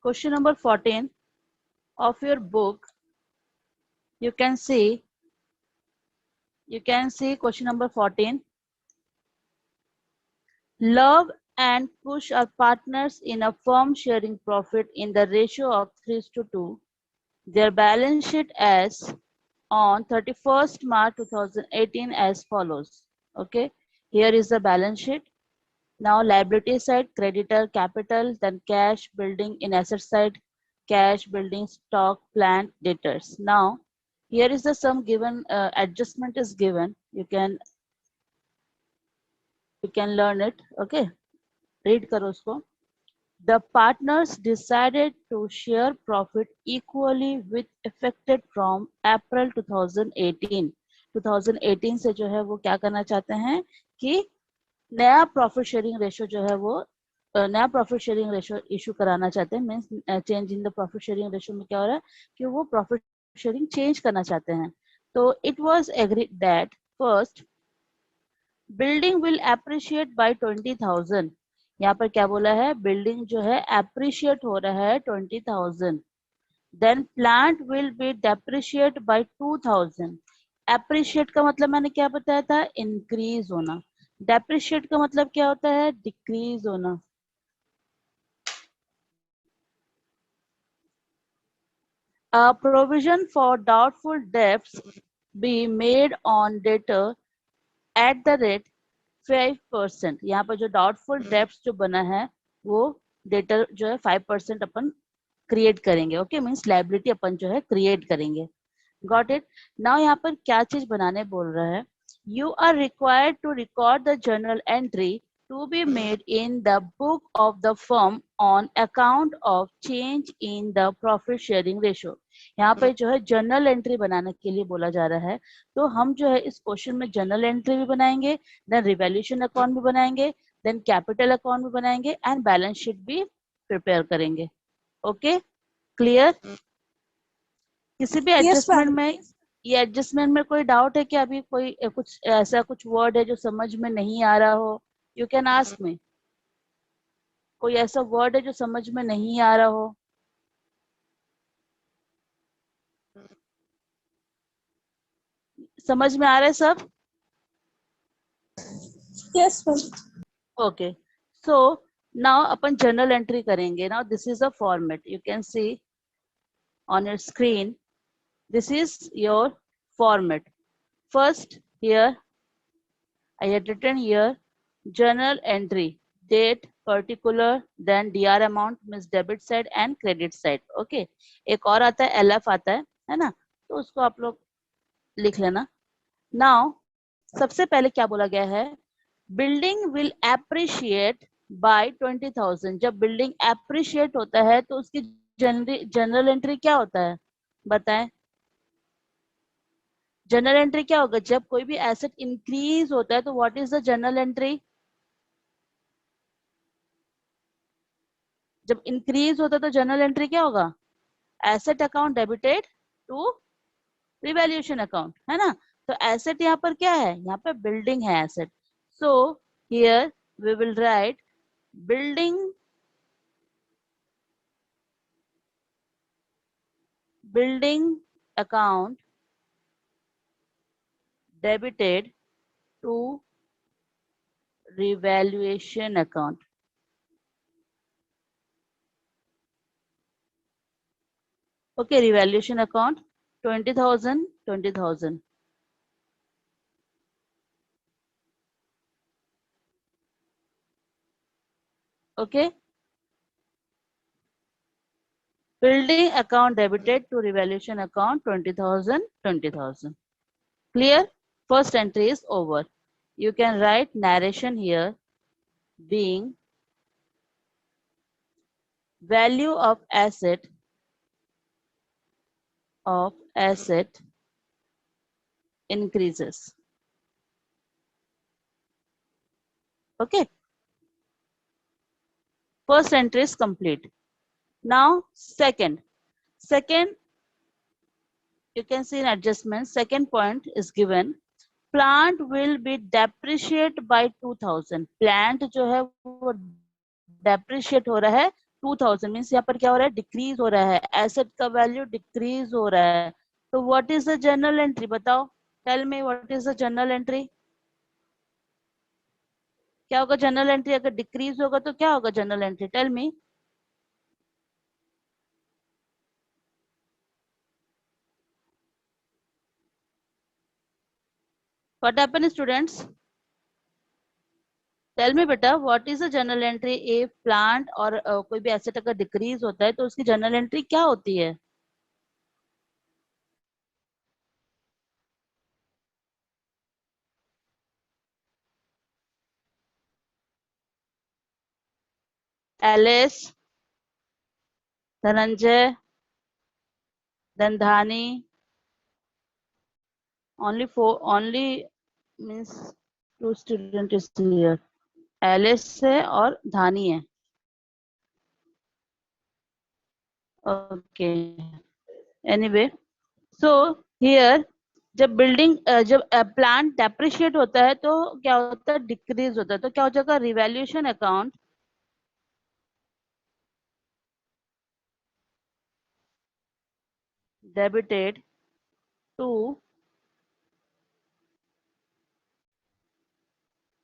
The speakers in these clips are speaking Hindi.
Question number 14 of your book. You can see question number 14. Love and Kush are partners in a firm sharing profit in the ratio of 3:2. Their balance sheet as on 31st March 2018 as follows. Okay, here is the balance sheet. Now liability side, creditor, capital, then cash, building. In asset side, cash, building, stock, plant, debtors. Now here is the sum given, adjustment is given. You can learn it. Okay, read karo usko. The partners decided to share profit equally with effected from April 2018. 2018 से जो है वो क्या करना चाहते हैं कि नया प्रॉफिट शेयरिंग रेशो जो है वो नया प्रॉफिट शेयरिंग रेशो इशू कराना चाहते हैं. Means change in the profit sharing ratio में क्या हो रहा है कि वो प्रॉफिट शेयरिंग चेंज करना चाहते हैं. तो it was agreed that first building will appreciate by 20,000. यहाँ पर क्या बोला है, बिल्डिंग जो है अप्रिशिएट हो रहा है 20,000. Then plant will be depreciate by 2,000. Appreciate का मतलब मैंने क्या बताया था, इंक्रीज होना. डेप्रिशिएट का मतलब क्या होता है, डिक्रीज होना. A provision for doubtful debts be made on debtor at the rate 5%. यहाँ पर जो डाउटफुल डेब्ट्स जो बना है वो डेटर जो है 5% अपन क्रिएट करेंगे. ओके, मीन्स लाइबिलिटी अपन जो है क्रिएट करेंगे. Got it. नाउ यहाँ पर क्या चीज बनाने बोल रहा है, you are required to record the journal entry to be made in the book of the firm on account of change in the profit sharing ratio. यहाँ पर जो है जर्नल एंट्री बनाने के लिए बोला जा रहा है. तो हम जो है इस क्वेश्चन में जर्नल एंट्री भी बनाएंगे, देन रिवैल्यूएशन अकाउंट भी बनाएंगे, देन कैपिटल अकाउंट भी बनाएंगे एंड बैलेंस शीट भी प्रिपेयर करेंगे. Okay, clear. किसी भी एडजस्टमेंट में, ये एडजस्टमेंट में कोई डाउट है कि अभी कोई कुछ ऐसा कुछ वर्ड है जो समझ में नहीं आ रहा हो, यू कैन आस्क मी. कोई ऐसा वर्ड है जो समझ में नहीं आ रहा हो. समझ में आ रहा है सब? Yes ma'am. Okay, so now अपन जर्नल एंट्री करेंगे. Now this is a format, you can see on your screen. This is your format. First here I had written here journal entry, date, particular, then dr amount means debit side and credit side. Okay, एक और आता है LF आता है ना, तो उसको आप लोग लिख लेना. Now सबसे पहले क्या बोला गया है, बिल्डिंग विल एप्रिशिएट बाय 20,000. जब बिल्डिंग एप्रिशिएट होता है तो उसकी जनरल एंट्री क्या होता है बताएं. जनरल एंट्री क्या होगा, जब कोई भी एसेट इंक्रीज होता है तो what is the journal entry. जब इंक्रीज होता है तो जनरल एंट्री क्या होगा, asset account debited to revaluation account, है ना. तो एसेट यहाँ पर क्या है, यहाँ पर बिल्डिंग है asset. So here we will write building account debited to revaluation account. Okay, revaluation account 20,000 20,000. Okay, building account debited to revaluation account 20,000 20,000. Clear. First entry is over. You can write narration here being value of asset increases. Okay, first entry is complete. Now second, you can see in adjustment, second point is given, plant will be depreciate by 2,000. plant जो है वो depreciate हो रहा है 2000 मीन्स यहाँ पर क्या हो रहा है, डिक्रीज हो रहा है, एसेट का वैल्यू डिक्रीज हो रहा है। तो what is the journal entry, बताओ, tell me what is the journal entry. क्या होगा जर्नल एंट्री, अगर डिक्रीज होगा तो क्या होगा journal entry, tell me. What happen students, tell me बेटा, what is the journal entry if plant और कोई भी एसेट अगर डिक्रीज होता है तो उसकी जर्नल एंट्री क्या होती है। Alice, Dhananjay, Dhandhani, only four, only means two student is here, Alice है और धानी है। ओके, एनीवे, सो हियर जब बिल्डिंग जब प्लांट डेप्रिशिएट होता है तो क्या होता है, डिक्रीज होता है, तो क्या हो जाएगा, revaluation account debited to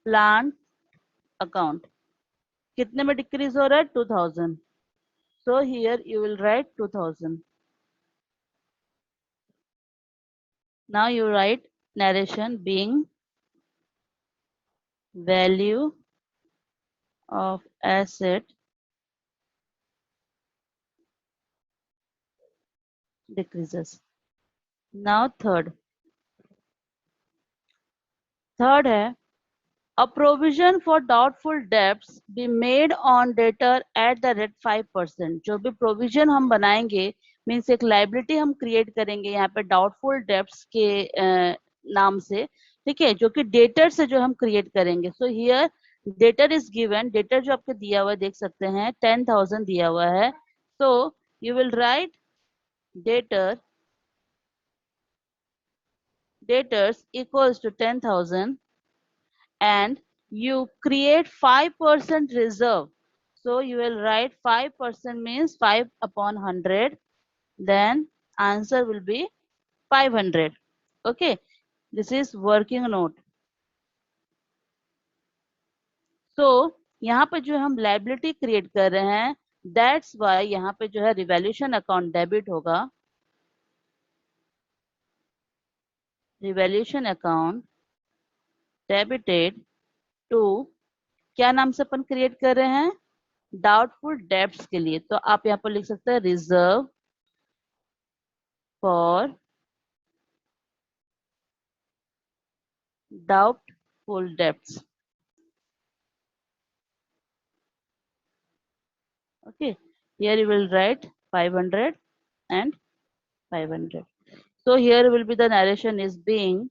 plant account. कितने में डिक्रीज हो रहा है, 2000, so here you will write 2000. Now you write narration being value of asset decreases. Now third है, a provision for doubtful debts be made on debtor at the rate 5%। जो भी provision हम बनाएंगे मीन्स एक लाइबिलिटी हम क्रिएट करेंगे यहाँ पे डाउटफुल डेब्ट्स के नाम से, ठीक है, जो कि डेटर से जो हम क्रिएट करेंगे। So here debtor is given, debtor जो आपको दिया हुआ है देख सकते हैं 10,000 दिया हुआ है। So you will write debtor, debtors equals to 10,000 and you create 5% reserve. So you will write 5% means 5 upon 100. Then answer will be 500. Okay. This is working note. So यहाँ पे जो हम liability create कर रहे हैं, that's why यहाँ पे जो है revaluation account debit होगा, revaluation account debited to, क्या नाम से अपन क्रिएट कर रहे हैं, डाउटफुल डेब्ट्स के लिए। तो आप यहाँ पर लिख सकते हैं reserve for doubtful debts. Okay, here you will write 500 and 500. So here will be the narration is being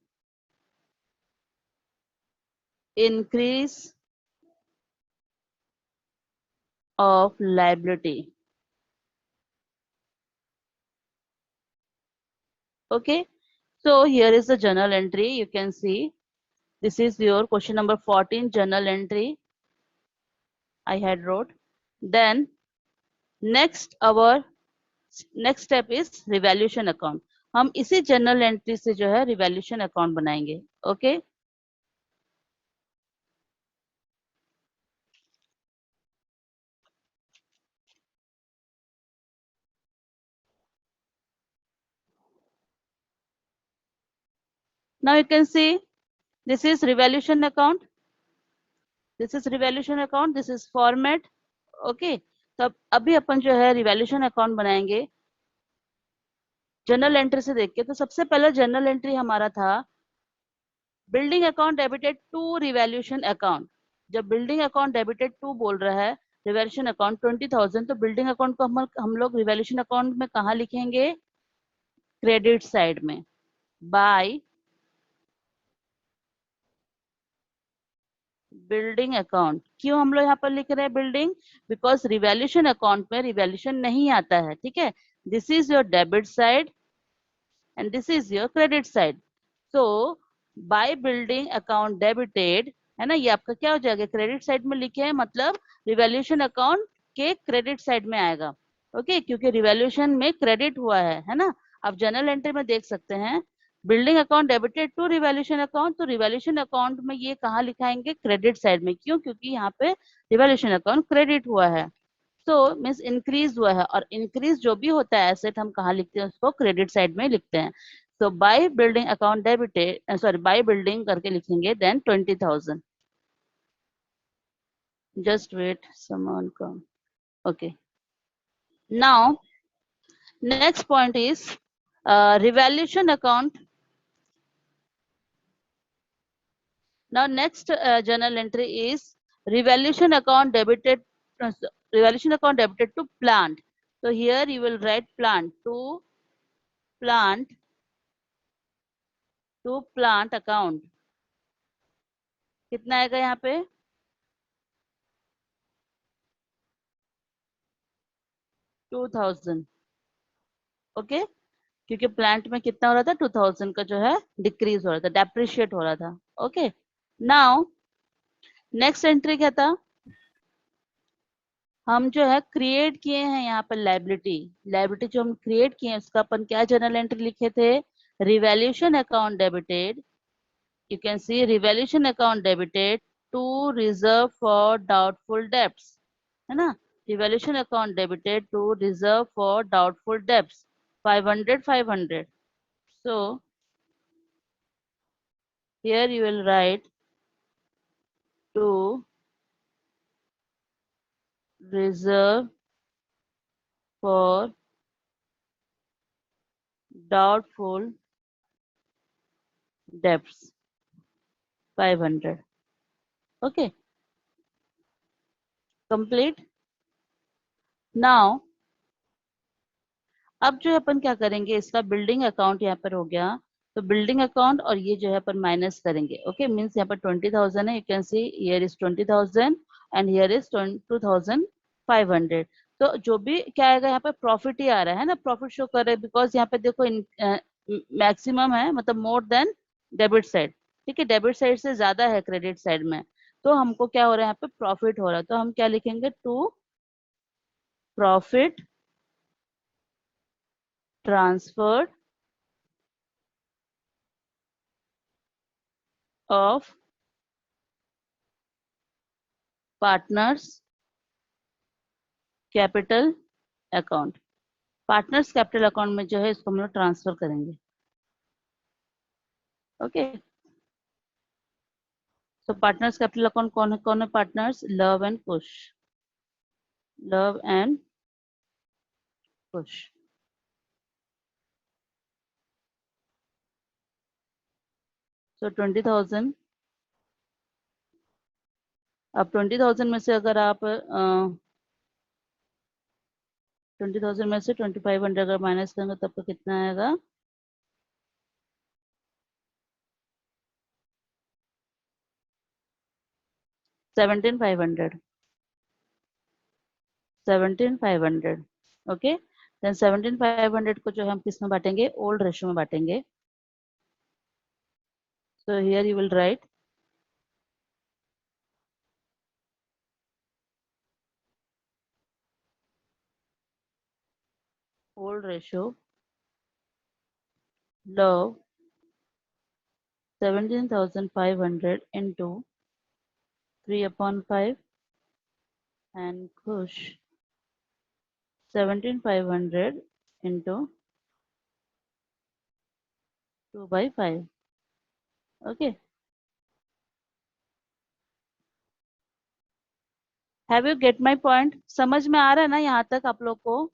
increase of liability. Okay, so here is the journal entry. You can see this is your question number 14 journal entry I had wrote. Then our next step is revaluation account. हम इसी journal entry से जो है revaluation account बनाएंगे. Okay. Now you can see this is revaluation account. This is revaluation account. This is format. Okay. तो अभी अपन जो है रिवैल्यूएशन अकाउंट बनाएंगे जर्नल एंट्री से देख के। तो सबसे पहला जर्नल एंट्री हमारा था building account debited to revaluation account. जब बिल्डिंग अकाउंट डेबिटेड टू बोल रहा है रिवैल्यूएशन अकाउंट 20,000, तो बिल्डिंग अकाउंट को हम लोग रिवैल्यूएशन अकाउंट में कहाँ लिखेंगे, क्रेडिट साइड में, बाय बिल्डिंग अकाउंट। क्यों हम लोग यहाँ पर लिख रहे हैं बिल्डिंग, बिकॉज रिवैल्यूएशन अकाउंट में रिवैल्यूएशन नहीं आता है, ठीक है। This is your debit side and this is your credit side. So by building account debited है ना, ये आपका क्या हो जाएगा, क्रेडिट साइड में लिखे हैं, मतलब रिवैल्यूएशन अकाउंट के क्रेडिट साइड में आएगा। ओके, क्योंकि रिवैल्यूएशन में क्रेडिट हुआ है ना। आप जर्नल एंट्री में देख सकते हैं, building account debited to revaluation account, तो रिवैल्यूएशन अकाउंट में ये कहाँ लिखाएंगे? क्रेडिट साइड में। क्यों? क्योंकि यहाँ पे रिवैल्यूएशन अकाउंट क्रेडिट हुआ है, तो मीन्स इंक्रीज हुआ है, और इंक्रीज जो भी होता है एसेट हम कहाँ लिखते हैं? उसको क्रेडिट साइड में लिखते हैं। तो by building account debited, sorry by building करके लिखेंगे, then 20,000। just wait, someone come. Okay, now next point is revaluation account. Now next journal entry is revaluation account debited, revaluation account debited to plant. So here you will write plant to plant, to plant account. कितना आएगा यहाँ पे? 2,000। ओके, क्योंकि प्लांट में कितना हो रहा था? 2,000 का जो है डिक्रीज हो रहा था, डेप्रिशिएट हो रहा था। ओके, नाउ नेक्स्ट एंट्री क्या था? हम जो है क्रिएट किए हैं यहाँ पर लाइबिलिटी। लाइबिलिटी जो हम क्रिएट किए हैं उसका अपन क्या जर्नल एंट्री लिखे थे? Revaluation account debited, you can see revaluation account debited to reserve for doubtful debts, है ना। Revaluation account debited to reserve for doubtful debts, 500 500। so here you will write to reserve for doubtful debts, 500। okay, complete। now अब जो है अपन क्या करेंगे, इसका बिल्डिंग अकाउंट यहाँ पर हो गया, तो बिल्डिंग अकाउंट और ये जो है अपन माइनस करेंगे। ओके, मीन्स यहाँ पर 20,000 है, you can see here is 20,000 and here is 2,500। तो जो भी क्या आएगा यहाँ पे? प्रॉफिट ही आ रहा है ना, प्रॉफिट शो कर रहे हैं, बिकॉज यहाँ पे देखो मैक्सिमम है, मतलब मोर देन डेबिट साइड। ठीक है, डेबिट साइड से ज्यादा है क्रेडिट साइड में, तो हमको क्या हो रहा है? यहाँ पे प्रॉफिट हो रहा है, तो हम क्या लिखेंगे? To profit transferred of partners capital account. Partners capital account में जो है इसको हम लोग ट्रांसफर करेंगे। Okay, so partners capital account कौन है partners? Lav and Kush, Lav and Kush. So 20,000, अब 20,000 में से अगर आप 20,000 में से 2,500 अगर माइनस करेंगे तब तो कितना आएगा? 17,500, 17,500। ओके, देन 17,500 को जो है हम किस में बांटेंगे? ओल्ड रेशियो में बांटेंगे। So here you will right old ratio, love 17,500 into 3/5, and Kush 17,500 into 2/5। Okay, have you get my point? समझ में आ रहा है ना यहाँ तक आप लोग को?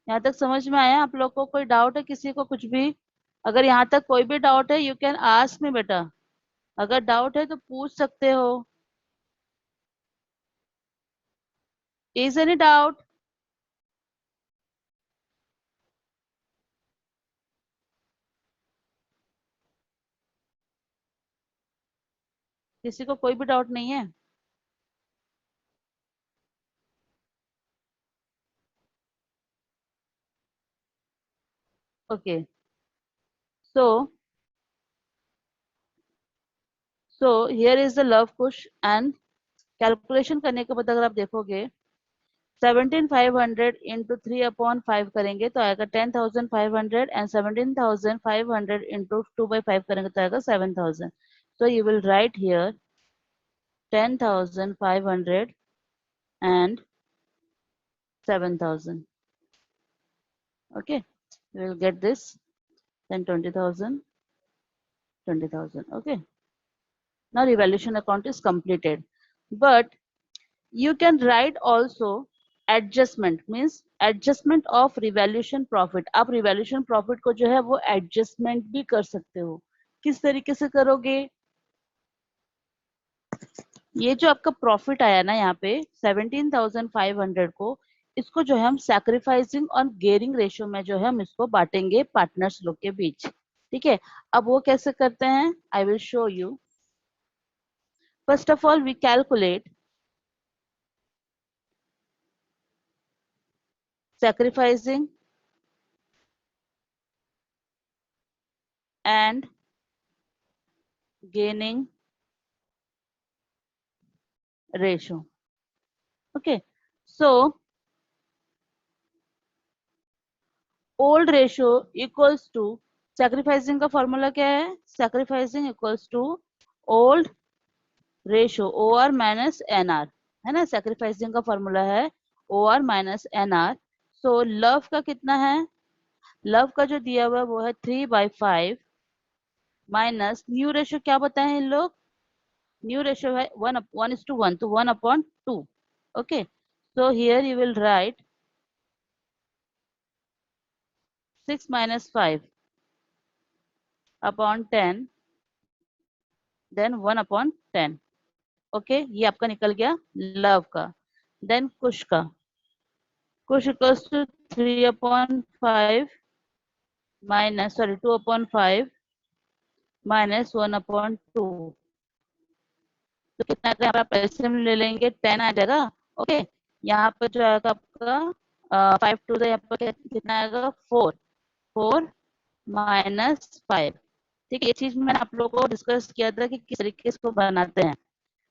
यहाँ तक समझ में आया आप लोग को? कोई डाउट है किसी को? कुछ भी अगर यहाँ तक कोई भी डाउट है, यू कैन आस्क मी बेटा। अगर डाउट है तो पूछ सकते हो। Is any doubt? किसी को कोई भी डाउट नहीं है? Okay, so so here is the love kush and calculation करने के बाद अगर आप देखोगे 17,500 इंटू 3/5 करेंगे तो आएगा 10,500 एंड 17,500 इंटू 2/5 करेंगे तो आएगा 7,000. So you will write here 10,500 and 7,000. Okay, you will get this. Then 20,000, 20,000. Okay. Now revaluation account is completed. But you can write also adjustment, means adjustment of revaluation profit. आप revaluation profit को जो है वो adjustment भी कर सकते हो. किस तरीके से करोगे? ये जो आपका प्रॉफिट आया ना यहाँ पे 17,500 को, इसको जो है हम सैक्रिफाइसिंग और गेयरिंग रेशियो में जो है हम इसको बांटेंगे पार्टनर्स लोग के बीच. ठीक है, अब वो कैसे करते हैं I will show you. First of all we calculate sacrificing and gaining ratio. Okay, so old ratio equals to sacrificing का फॉर्मूला क्या है? sacrificing equals to old ratio OR minus NR है ना. sacrificing का फॉर्मूला है OR minus NR. so love का कितना है? love का जो दिया हुआ है वो है 3/5 माइनस न्यू रेशियो क्या बताए हैं इन लोग? न्यू रेशियो है 1:1 तो 1/2. okay, so here you will write 6 minus 5 upon 10 then 1/10. Okay, ये आपका निकल गया लव का. देन कुश का, कुश इक्वल्स टू 3/5 माइनस 2/5 माइनस 1/2. तो कितना आएगा? आप एलसीएम ले लेंगे 10 आ जाएगा. ओके, यहाँ पर जो आएगा आपका 5 टू यहाँ पर कितना आएगा 4 माइनस 5. ठीक है, ये चीज मैंने आप लोगों को डिस्कस किया था कि किस तरीके से इसको बनाते हैं,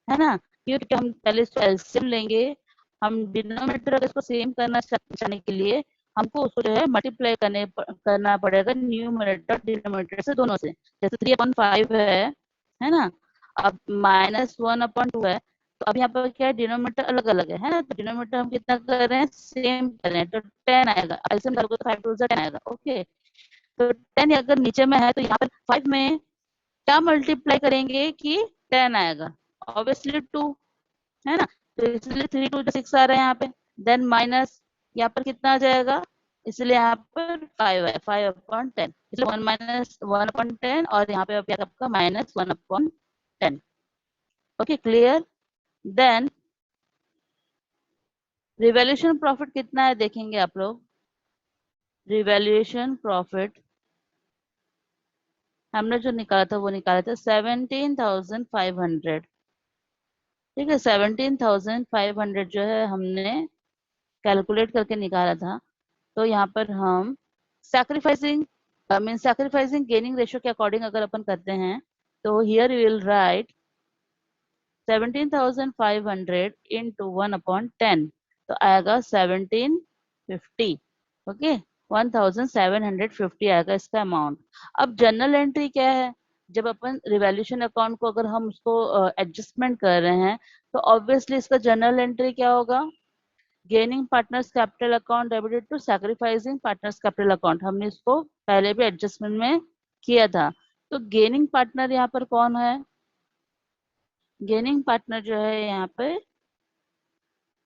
है ना. क्योंकि हम पहले इसको एलसीएम लेंगे, हम डिनोमिनेटर अगर इसको सेम करना चाहने के लिए हमको उसको जो है मल्टीप्लाई करना पड़ेगा न्यूमरेटर डिनोमिनेटर से, दोनों से. जैसे 3/5 है ना. अब -1/2 है, तो अब यहाँ पर क्या है डिनोमिनेटर अलग अलग है ना. तो डिनोमिनेटर हम कितना कर रहे हैं? सेम कर रहे हैं. तो 10 आएगा. एलसीएम करोगे तो 5 टू 10 आएगा. ओके, तो 10 अगर नीचे में है तो यहाँ पर 5 में क्या मल्टीप्लाई करेंगे कि 10 आएगा? ऑब्वियसली 2 है ना. तो इसलिए 3 2 6 आ रहा है यहाँ पे. देन माइनस यहाँ पर कितना आ जाएगा? इसलिए यहाँ पर 5 है 5/10. इसलिए 1 माइनस 1/10 और यहाँ पे आपका minus 1/10. Okay, clear. Then revaluation profit कितना है देखेंगे आप लोग. रिवैल्यूएशन प्रॉफिट हमने जो निकाला था वो निकाला था 17,500. ठीक है, 17,500 जो है हमने कैलकुलेट करके निकाला था. तो यहाँ पर हम sacrificing mean sacrificing gaining ratio के अकॉर्डिंग अगर अपन करते हैं तो here you will right 17,500 into 1/10 तो आएगा 1750. ओके, 1,750 आएगा इसका अमाउंट. अब जनरल एंट्री क्या है? जब अपन रिवैल्यूएशन अकाउंट को अगर हम उसको एडजस्टमेंट कर रहे हैं तो ऑब्वियसली इसका जनरल एंट्री क्या होगा? Gaining partners capital account debited to sacrificing partners capital account. हमने इसको पहले भी एडजस्टमेंट में किया था. तो गेनिंग पार्टनर यहाँ पर कौन है? गेनिंग पार्टनर जो है यहाँ पे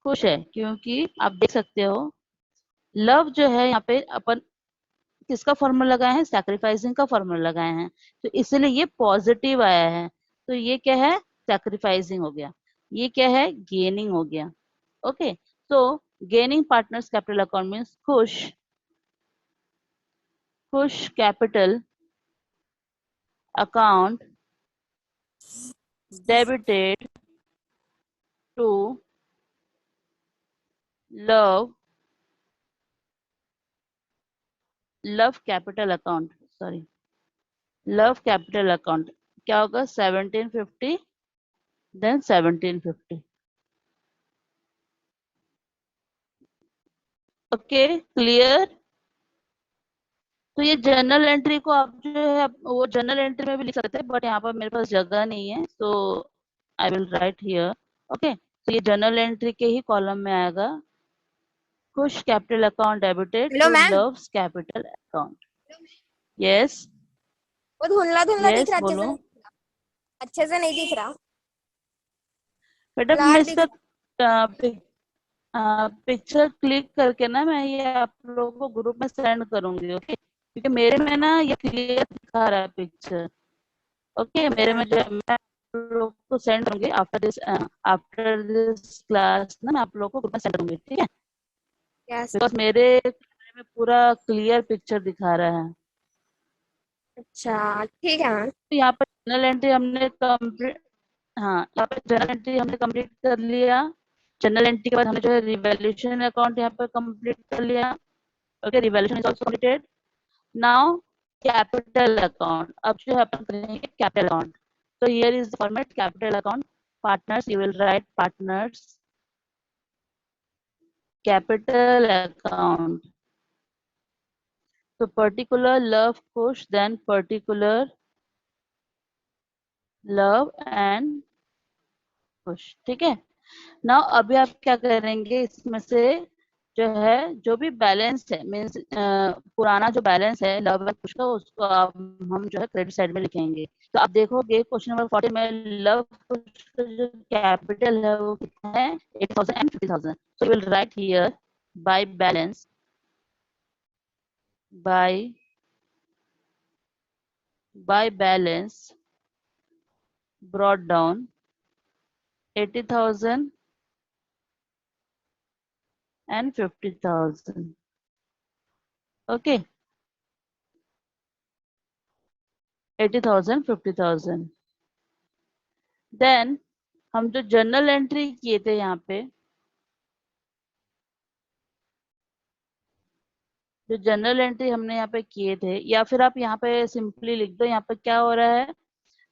खुश है, क्योंकि आप देख सकते हो लव जो है यहाँ पे अपन किसका फॉर्मूला लगाए हैं? सैक्रिफाइसिंग का फॉर्मूला लगाए हैं. तो इसलिए ये पॉजिटिव आया है. तो ये क्या है? सैक्रिफाइसिंग हो गया. ये क्या है? गेनिंग हो गया. Okay, so gaining partners capital account means Kush capital account debited to love capital account. Sorry, love capital account क्या होगा? 1750 then 1750. Okay clear. तो ये जर्नल एंट्री को आप जो है वो जर्नल एंट्री में भी लिख सकते हैं, बट यहाँ पर मेरे पास जगह नहीं है, तो I will write here. Okay, तो ये जर्नल एंट्री के ही कॉलम में आएगा। Kush capital account debited hello to ma'am. Lav's capital account. Yes. वो धुंधला धुंधला दिख यस रहा, बोलो। अच्छे से नहीं दिख रहा। बेटा मैं ब्लर इसका दिख पिक्चर क्लिक करके ना मैं ये आप लोगों को ग्रुप में सेंड करूंगी। ओके, क्योंकि मेरे में ना ये क्लियर दिखा रहा है पिक्चर। ओके, मेरे में रहा। जो है मैं आप लोग को सेंड करूंगी आफ्टर दिस क्लास ना, मैं आप लोग को ग्रुप में सेंड करूंगी, ठीक है? यस। बिकॉज मेरे कैमरे में पूरा क्लियर पिक्चर दिखा रहा है। अच्छा ठीक है मैम। तो यहाँ पर जर्नल एंट्री हमने कंप्लीट, हाँ यहाँ पे जर्नल एंट्री हमने कंप्लीट कर लिया। जनरल एंट्री के बाद हमने जो है रिवैल्यूएशन अकाउंट यहाँ पर कंप्लीट कर लिया। Okay, revaluation is also completed. Now capital account, अब जो है अपन करेंगे कैपिटल अकाउंट। तो here is the format capital account. Partners, you will write partners capital account. तो particular Lav Kush, then particular Lav and Kush, ठीक है। नाउ अभी आप क्या करेंगे, इसमें से जो है जो भी बैलेंस है मीन्स पुराना जो बैलेंस है लव एंड कुश का, उसको आप हम जो है क्रेडिट साइड में लिखेंगे। तो आप देखोगे क्वेश्चन नंबर 40 में लव कुश का जो कैपिटल है वो कितना है, 80,000 and 50,000। So you will write here by balance, by balance brought down 80,000 and 50,000। Okay, 80,000 50,000। Then हम जो जर्नल एंट्री किए थे यहाँ पे, जो जनरल एंट्री हमने यहाँ पे किए थे, या फिर आप यहाँ पे सिंपली लिख दो। यहाँ पे क्या हो रहा है,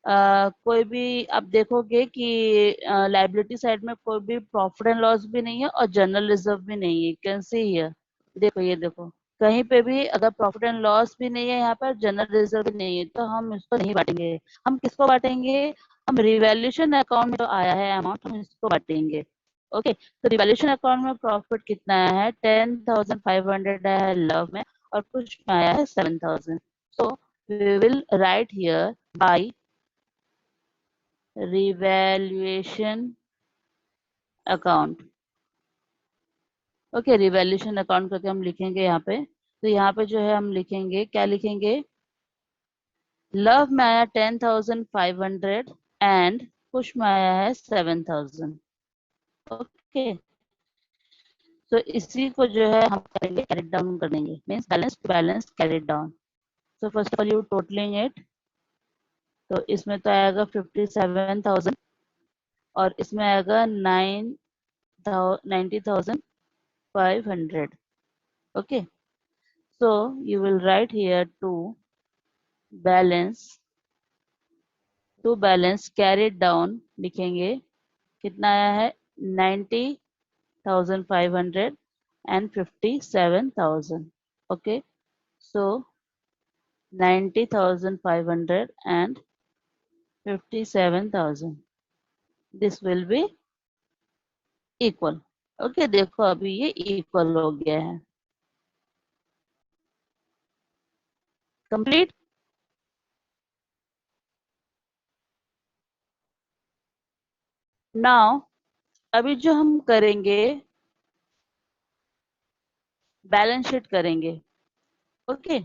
कोई भी आप देखोगे कि लाइबिलिटी साइड में कोई भी प्रॉफिट एंड लॉस भी नहीं है और जनरल रिजर्व भी नहीं है। कैन सी हियर, देखो ये देखो, कहीं पे भी अगर प्रॉफिट एंड लॉस भी नहीं है यहाँ पर, जनरल रिजर्व भी नहीं है, तो हम इसको नहीं बांटेंगे। हम किसको बांटेंगे, हम रिवैल्यूएशन अकाउंट में जो आया है अमाउंट, हम इसको बांटेंगे। ओके, तो रिवैल्यूएशन अकाउंट में प्रॉफिट कितना है, 10,500 है लव में, और कुछ में आया है 7,000। So we will write here by revaluation account. Okay, revaluation account करके हम लिखेंगे यहाँ पे। तो यहाँ पे जो है हम लिखेंगे, क्या लिखेंगे, लव में आया 10,500 एंड कुश में आया है 7,000। ओके, तो इसी को जो है हम करेंगे कैरी डाउन कर देंगे, means balance to balance carry down. So first of all you totalling it, तो इसमें तो आएगा 57,000 और इसमें आएगा 90,500। Okay, so you will write here balance to balance carried down लिखेंगे, कितना आया है, 90,500 and 57,000। Okay, so 90,500 and 57,000, this will be equal। Okay, देखो अभी ये इक्वल हो गया है, कंप्लीट। नाउ अभी जो हम करेंगे, बैलेंस शीट करेंगे। ओके,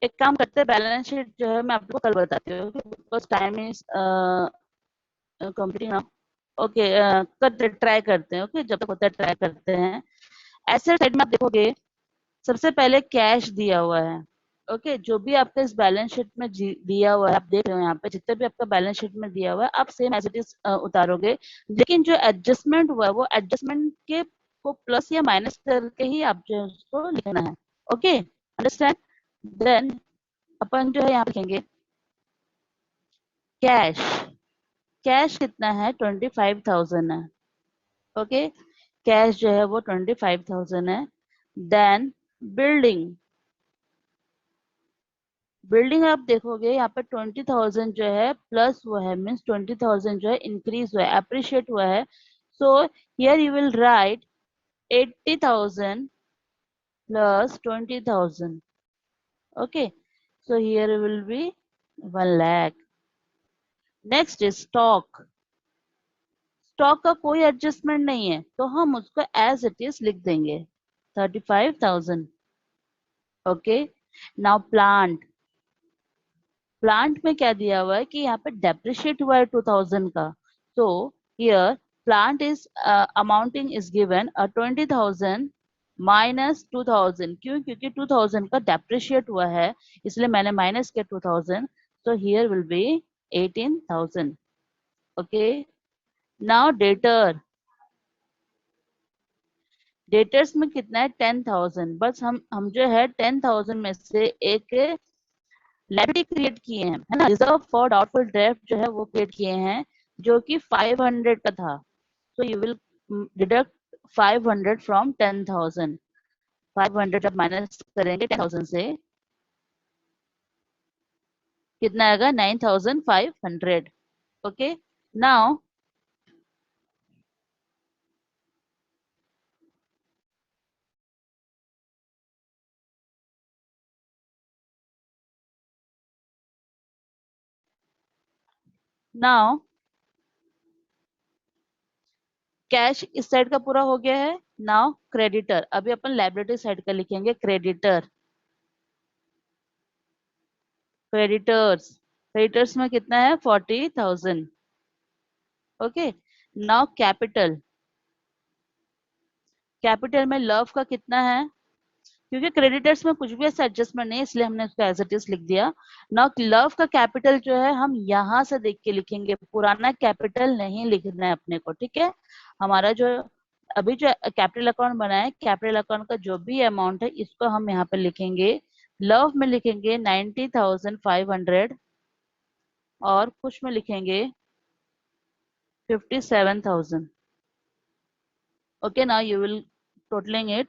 एक काम करते हैं, बैलेंस शीट जो है मैं आपको कल बताती हूँ, because time is complete now. Okay, करते ट्राई करते हैं। ओके, जब तक होता है ट्राई करते हैं। एसेट साइड में आप देखोगे सबसे पहले कैश दिया हुआ है। ओके, जो भी आपका इस बैलेंस शीट में दिया हुआ है, आप देख रहे हो यहाँ पे जितने भी आपका बैलेंस शीट में दिया हुआ है, आप सेम एज इट इज उतारोगे। लेकिन जो एडजस्टमेंट हुआ है वो एडजस्टमेंट के को प्लस या माइनस करके ही आप जो है उसको लिखना है। Okay, understand. देन अपन जो है यहाँ लिखेंगे कैश। कैश कितना है, 25,000 है। ओके, कैश जो है वो 25,000 है। देन बिल्डिंग, बिल्डिंग आप देखोगे यहाँ पे 20,000 जो है प्लस हुआ है, मीन्स 20,000 जो है इंक्रीज हुआ है, अप्रिशिएट हुआ है। So here you will right 80,000 plus 20,000. Okay, so here will be 1 lakh. Next is stock. Stock का कोई एडजस्टमेंट नहीं है तो हम उसको एज इट इज लिख देंगे 35,000. ओके, नाउ प्लांट, प्लांट में क्या दिया हुआ है कि यहाँ पे डेप्रिशिएट हुआ है 2,000 का। So here plant is amounting is given 20,000 minus 2,000। क्यों? क्योंकि 2,000 का डेप्रिशिएट हुआ है इसलिए मैंने माइनस किया 2,000। So here will be 18,000. Okay, now debtor, debtors में कितना है 10,000। बस हम जो है 10,000 में से एक लाइबिलिटी क्रिएट किए हैं, है ना, रिजर्व फॉर डाउटफुल डेट जो है वो क्रिएट किए हैं जो कि 500 का था। सो यू विल डिडक्ट 500 फ्रॉम 10,000। 500 जब माइनस करेंगे 10,000 से कितना आएगा 9,500. ओके, नाउ नाउ कैश इस साइड का पूरा हो गया है। नाउ क्रेडिटर, अभी अपन लाइबिलिटी साइड का लिखेंगे क्रेडिटर। क्रेडिटर्स, क्रेडिटर्स में कितना है 40,000. ओके, नाउ कैपिटल, कैपिटल में लव का कितना है? क्योंकि क्रेडिटर्स में कुछ भी ऐसा एडजस्टमेंट नहीं है इसलिए हमने उसको एज इट इज लिख दिया। नाउ लव का कैपिटल जो है हम यहाँ से देख के लिखेंगे, पुराना कैपिटल नहीं लिखना है अपने को, ठीक है। हमारा जो अभी जो कैपिटल अकाउंट बना है, कैपिटल अकाउंट का जो भी अमाउंट है इसको हम यहाँ पे लिखेंगे। लव में लिखेंगे 90,500 और कुछ में लिखेंगे 57,000. Okay, now you will totaling it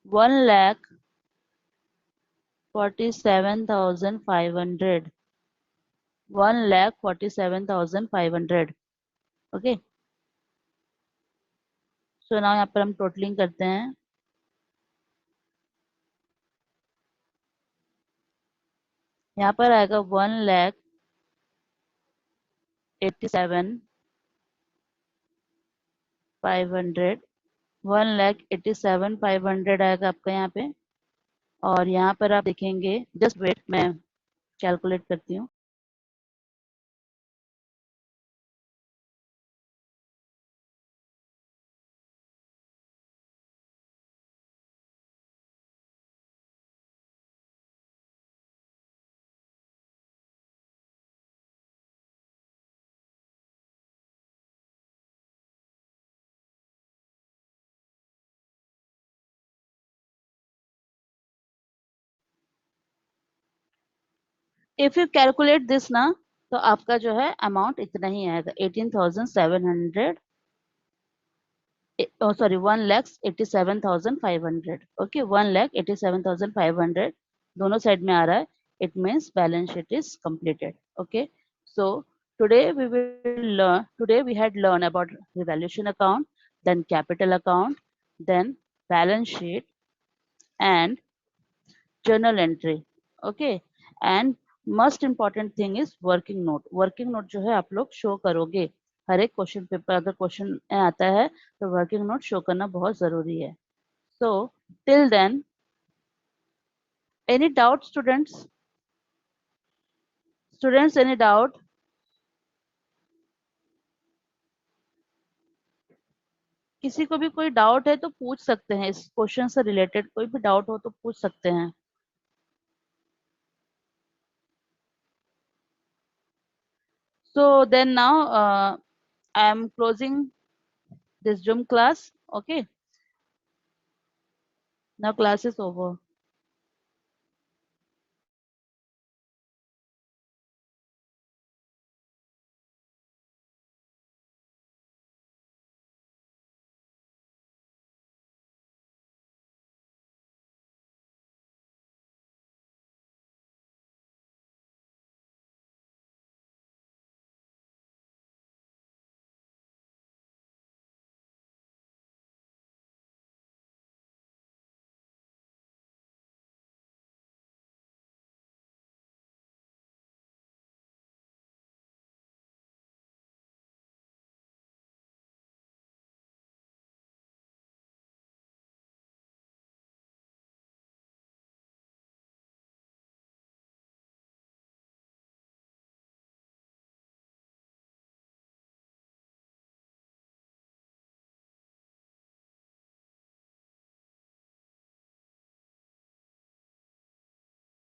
1,47,500. 1,47,500. Okay, so now यहाँ पर हम टोटलिंग करते हैं। यहाँ पर आएगा 1,87,500. 1,87,500 आएगा आपका यहाँ पे। और यहाँ पर आप देखेंगे, जस्ट वेट मैं कैलकुलेट करती हूँ। इफ यू कैलकुलेट दिस ना तो आपका जो है अमाउंट इतना ही आएगा 18,700। oh sorry 1,87,500. ओके, 1,87,500 दोनों साइड में आ रहा है। It means balance sheet is completed. Okay, so today we had learned about revaluation account, then capital account, then balance sheet and journal entry. Okay, and most important thing is working note. Working note जो है आप लोग शो करोगे हर एक क्वेश्चन पेपर, अगर क्वेश्चन आता है तो वर्किंग नोट शो करना बहुत जरूरी है। So till then, any doubt students? Students any doubt? किसी को भी कोई डाउट है तो पूछ सकते हैं, इस क्वेश्चन से रिलेटेड कोई भी डाउट हो तो पूछ सकते हैं। So then now I am closing this Zoom class. Okay, now class is over.